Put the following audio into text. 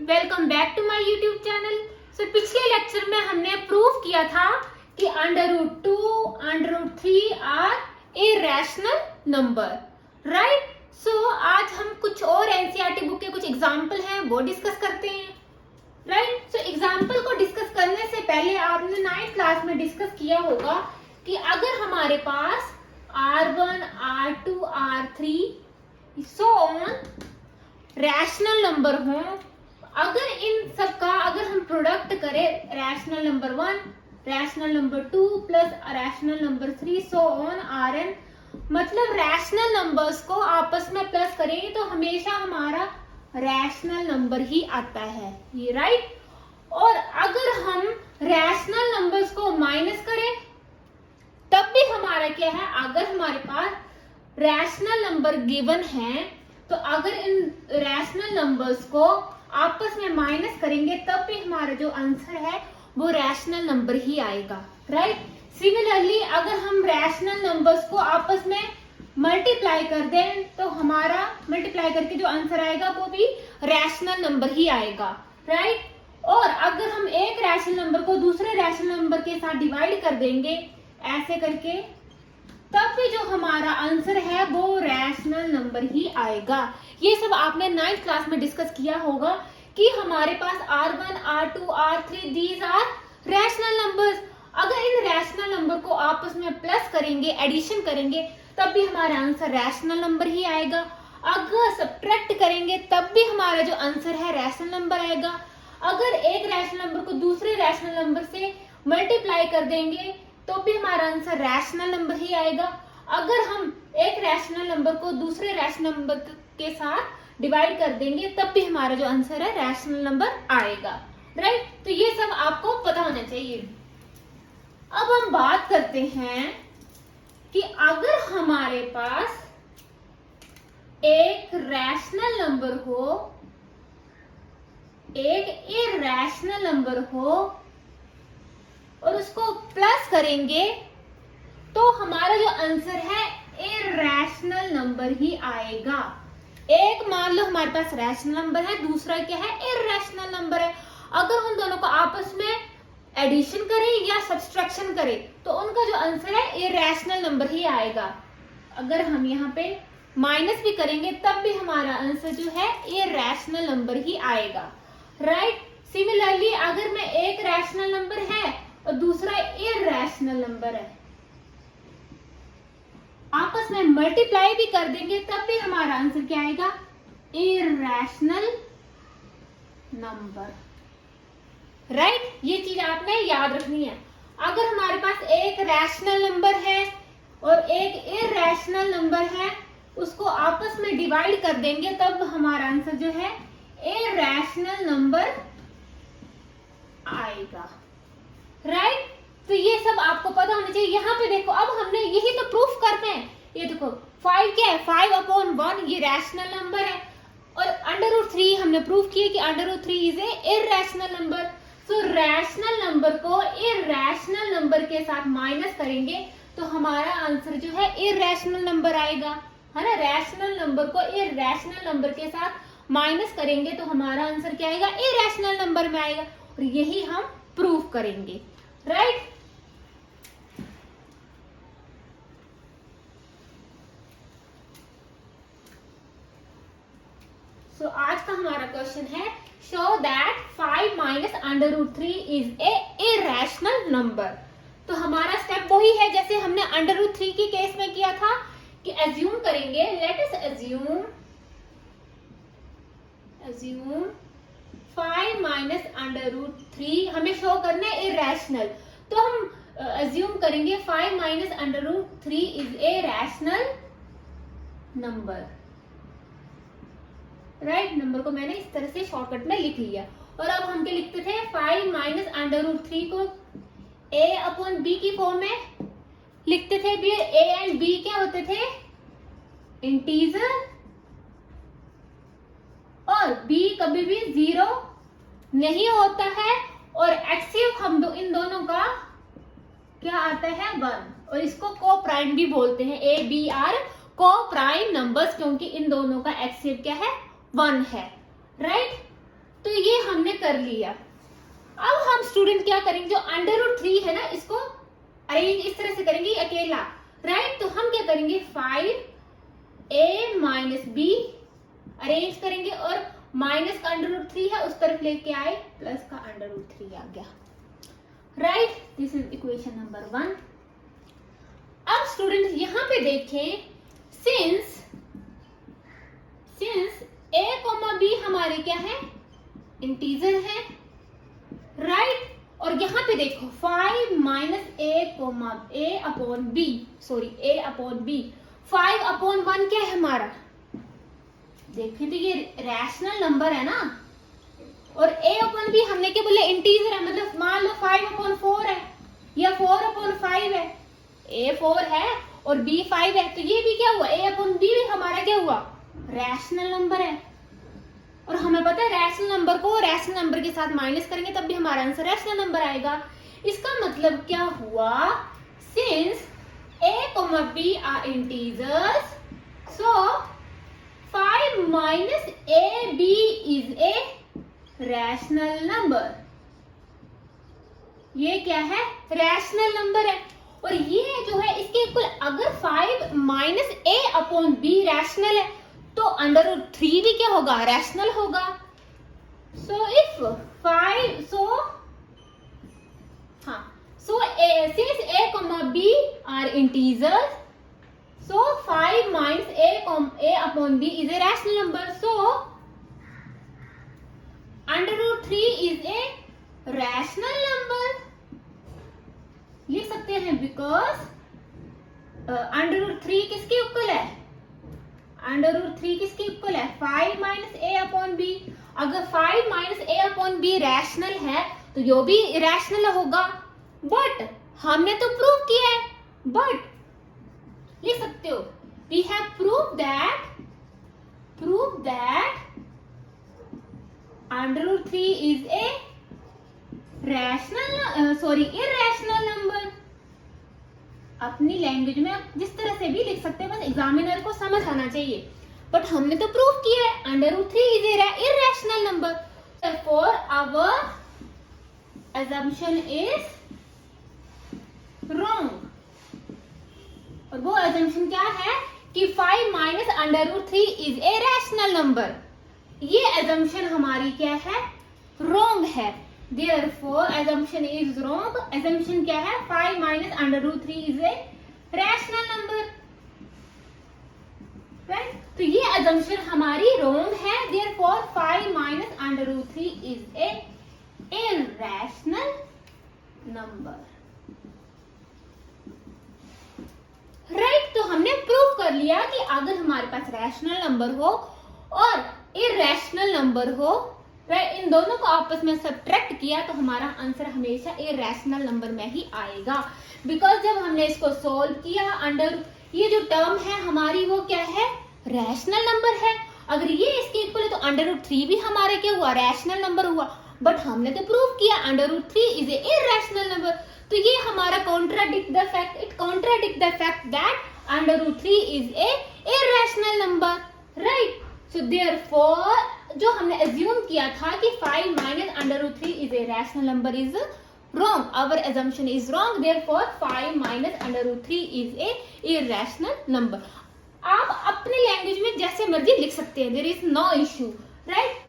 Welcome back to my YouTube channel. So पिछले lecture में हमने प्रूव किया था कि √2 √3 are a rational number, right. So आज हम कुछ और एनसीईआरटी बुक के कुछ एग्जाम्पल हैं वो डिस्कस करते हैं, राइट। सो एग्जाम्पल को डिस्कस करने से पहले आपने 9th क्लास में डिस्कस किया होगा कि अगर हमारे पास R1 R2 R3 so on rational number हो, अगर इन सब का अगर हम प्रोडक्ट करें rational number 1, rational number 2 plus rational number 3 so on Rn, मतलब रैशनल नंबर्स को आपस में प्लस करेंगे तो हमेशा हमारा रैशनल नंबर ही आता है, ये राइट। और अगर हम रैशनल नंबर्स को माइनस करें तब भी हमारा क्या है, अगर हमारे पास रैशनल नंबर गिवन है तो अगर इन रैशनल नंबर्स को आपस में माइनस करेंगे तब भी हमारा जो आंसर है वो रैशनल नंबर ही आएगा, राइट। सिमिलरली अगर हम रैशनल नंबर्स को आपस में मल्टीप्लाई कर दें तो हमारा मल्टीप्लाई करके जो आंसर आएगा वो भी रैशनल नंबर ही आएगा, राइट। और अगर हम एक रैशनल नंबर को दूसरे रैशनल नंबर के साथ डिवाइड कर देंगे ऐसे करके, तब भी जो हमारा आंसर है वो रैशनल नंबर ही आएगा। ये सब आपने 9th क्लास में डिस्कस किया होगा कि हमारे पास R1 R2 R3 these are rational numbers. अगर इन रैशनल नंबर को आपस में प्लस करेंगे, एडिशन करेंगे, तब भी हमारा आंसर रैशनल नंबर ही आएगा। अगर सब्ट्रैक्ट करेंगे तब भी हमारा जो आंसर है रैशनल नंबर आएगा। अगर एक रैशनल नंबर को दूसरे रैशनल नंबर से मल्टीप्लाई कर देंगे तो भी हमारा आंसर रैशनल नंबर ही आएगा। अगर हम एक रैशनल नंबर को दूसरे रैशनल नंबर के साथ डिवाइड कर देंगे तब भी हमारा जो आंसर है रैशनल नंबर आएगा, राइट। तो ये सब आपको पता होना चाहिए। अब हम बात करते हैं कि अगर हमारे पास एक रैशनल नंबर हो, एक इरैशनल नंबर हो और उसको प्लस करेंगे तो हमारा जो आंसर है इरैशनल नंबर ही आएगा। एक मान लो हमारे पास रैशनल नंबर है, दूसरा क्या है, इरैशनल नंबर है। अगर हम दोनों को आपस में एडिशन करें या सब्सट्रैक्शन करें तो उनका जो आंसर है इरैशनल नंबर ही आएगा। अगर हम यहाँ पे माइनस भी करेंगे तब भी हमारा आंसर जो है इरैशनल नंबर ही आएगा, राइट। सिमिलरली अगर में एक रैशनल नंबर है और दूसरा इरैशनल नंबर है, आपस में मल्टीप्लाई भी कर देंगे तब भी हमारा आंसर क्या आएगा, इरैशनल नंबर, राइट। ये चीज आपने याद रखनी है। अगर हमारे पास एक रैशनल नंबर है और एक इरैशनल नंबर है, उसको आपस में डिवाइड कर देंगे तब हमारा आंसर जो है इरैशनल नंबर आएगा, राइट। तो ये सब आपको पता होना चाहिए। यहाँ पे देखो, अब हमने यही तो प्रूफ करते हैं। ये देखो 5 क्या है, 5/1 ये रैशनल नंबर है और √3 हमने प्रूफ किया कि √3 इज ए इरैशनल नंबर। तो रैशनल नंबर को इरैशनल नंबर के साथ माइनस करेंगे तो हमारा आंसर जो है इरैशनल नंबर आएगा, है ना। रैशनल नंबर को इरैशनल नंबर के साथ माइनस करेंगे तो हमारा आंसर क्या आएगा, इरैशनल नंबर में आएगा। और यही हम प्रूफ करेंगे, राइट। सो आज का हमारा क्वेश्चन है, show that 5 minus √3 is A irrational number. तो हमारा स्टेप वही है जैसे हमने √3 के केस में किया था कि एज्यूम करेंगे, लेट अस एज्यूम 5 माइनस √3 हमें शो करना है इरैशनल। तो हम एज्यूम करेंगे 5 minus √3 is a rational number, right. Number को मैंने इस तरह से शॉर्टकट में लिख लिया। और अब हम क्या लिखते थे, 5 माइनस √3 को a/b की फॉर्म में लिखते थे। भी a एंड b क्या होते थे, इंटीजर, और b कभी भी 0 नहीं होता है। और एक्सएफ हम इन दोनों का क्या आता है, 1। और इसको को प्राइम भी बोलते हैं, a b आर को प्राइम नंबर्स, क्योंकि इन दोनों का एक्सएफ क्या है, 1 है, राइट। तो तो ये हमने कर लिया। अब हम स्टूडेंट क्या करेंगे, जो √3 है ना, इसको अरेंज इस तरह से करेंगे अकेला, राइट। तो हम क्या करेंगे, 5a माइनस बी अरेंज करेंगे और माइनस का √3 है उस तरफ लेके आए, प्लस का √3 आ गया, right. This is equation number 1। अब स्टूडेंट यहां पे देखें, सिंस a, b हमारे क्या है, इंटीजर है, राइट। और यहाँ पे देखो 5 minus a upon b, sorry a upon b, 5 upon 1 क्या है हमारा, देखिए तो ये रैशनल नंबर है ना, और a अपॉन b हमने क्या बोले, इंटीजर है, मतलब मान लो 5 अपॉन 4 है या 4 अपॉन 5 है, a 4 है और b 5 है, तो ये भी क्या हुआ, a अपॉन b भी हमारा क्या हुआ, रैशनल नंबर है। और हमें पता है रैशनल नंबर को रैशनल नंबर के साथ माइनस करेंगे तब भी हमारा आंसर रैशनल नंबर आएगा। इसका मतलब क्या हुआ, since a, b are integers, so 5 minus ab is a rational number. ये क्या है, रैशनल नंबर है। और ये जो है इसके इक्वल, अगर 5 minus a upon b rational है तो √3 भी क्या होगा, रैशनल होगा। So if 5 since a, b are integers, so 5 minus a upon b is a rational number, so √3 is a rational number लिख सकते हैं, बिकॉज √3 किसके इक्वल है, √3 किसके इक्वल है, 5 माइनस a अपॉन b। अगर 5 minus a upon b rational है तो यो भी रैशनल होगा, बट हमने तो प्रूव किया है, बट लिख सकते हो, we have prove that √3 is a irrational number. अपनी लैंग्वेज में आप जिस तरह से भी लिख सकते हैं, बस एग्जामिनर को समझ आना चाहिए, बट हमने तो प्रूव किया है √3 is a irrational number, therefore our assumption is wrong। और वो assumption क्या है कि 5 minus √3 is a rational number, ये assumption हमारी क्या है, wrong है। Therefore assumption is wrong। assumption क्या है, 5 minus √3 is a rational number, right? तो ये assumption हमारी wrong है। Therefore 5 minus √3 is a irrational number, right? तो हमने प्रूव कर लिया कि अगर हमारे पास रैशनल नंबर हो और इरैशनल नंबर हो, इन दोनों को आपस में सब्ट्रैक्ट किया तो हमारा आंसर हमेशा इरैशनल नंबर में ही आएगा। बिकॉज जब हमने इसको सोल्व किया, अंडर ये जो टर्म है हमारी वो क्या है, रैशनल नंबर है। अगर ये इसके इक्वल है तो √3 भी हमारे क्या हुआ, रैशनल नंबर हुआ, बट हमने तो प्रूव किया √3 इज ए इरैशनल नंबर। तो ये हमारा contradict the fact, it contradict the fact that √3 is A irrational number, right. So therefore जो हमने अज्यूम किया था कि 5 minus √3 is a rational number is wrong, our assumption is wrong, therefore 5 minus √3 is a irrational number। आप अपने language में जैसे मर्जी लिख सकते हैं, there is no issue।